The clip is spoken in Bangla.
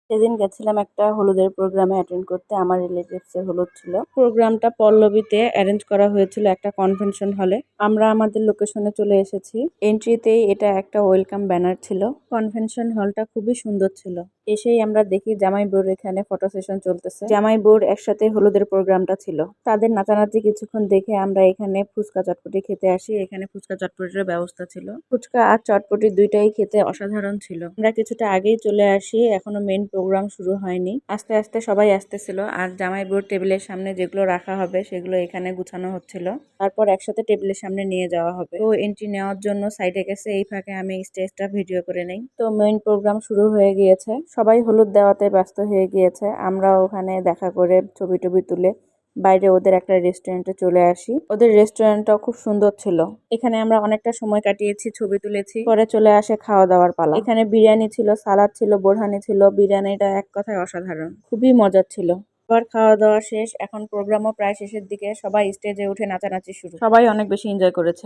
সেদিন গেছিলাম একটা হলুদের প্রোগ্রামে অ্যাটেন্ড করতে। আমার রিলেটিভস এর হলুদ ছিল। প্রোগ্রামটা পল্লবীতে অ্যারেঞ্জ করা হয়েছিল একটা কনভেনশন হলে। আমরা আমাদের লোকেশনে চলে এসেছি। এন্ট্রিতেই এটা একটা ওয়েলকাম ব্যানার ছিল। কনভেনশন হলটা খুবই সুন্দর ছিল। এসেই আমরা দেখি জামাই বউর এখানে ফটো সেশন চলতেছে। জামাই বউর একসাথে হলুদের প্রোগ্রামটা ছিল। তাদের নাচানাচি কিছুক্ষণ দেখে আমরা এখানে ফুচকা চটপটি খেতে আসি। এখানে ফুচকা চটপটির ব্যবস্থা ছিল। ফুচকা আর চটপটি দুইটাই খেতে অসাধারণ ছিল। আমরা কিছুটা আগেই চলে আসি, এখনো মেইন প্রোগ্রাম শুরু হয়নি। আস্তে আস্তে সবাই আসতেছিল আর জামাই বউর টেবিলের সামনে যেগুলো রাখা হবে সেগুলো এখানে গুছানো হচ্ছিল। তারপর একসাথে টেবিলের সামনে নিয়ে যাওয়া হবে। তো এন্ট্রি নেওয়ার জন্য সাইডে গেছে, এই ফাঁকে আমি স্টেজটা ভিডিও করে নেই। তো মেইন প্রোগ্রাম শুরু হয়ে গিয়েছে, সবাই হলুদ দেওয়াতে ব্যস্ত হয়ে গিয়েছে। আমরা ওখানে দেখা করে ছবি টবি তুলে বাইরে ওদের একটা রেস্টুরেন্টে চলে আসি। ওদের রেস্টুরেন্টটাও খুব সুন্দর ছিল। এখানে আমরা অনেকটা সময় কাটিয়েছি, ছবি তুলেছি। পরে চলে আসে খাওয়া দাওয়ার পালা। এখানে বিরিয়ানি ছিল, সালাদ ছিল, বোরহানি ছিল। বিরিয়ানিটা এক কথায় অসাধারণ, খুবই মজার ছিল। আবার খাওয়া দাওয়া শেষ, এখন প্রোগ্রামও প্রায় শেষের দিকে। সবাই স্টেজে উঠে নাচানাচি শুরু। সবাই অনেক বেশি এনজয় করেছে।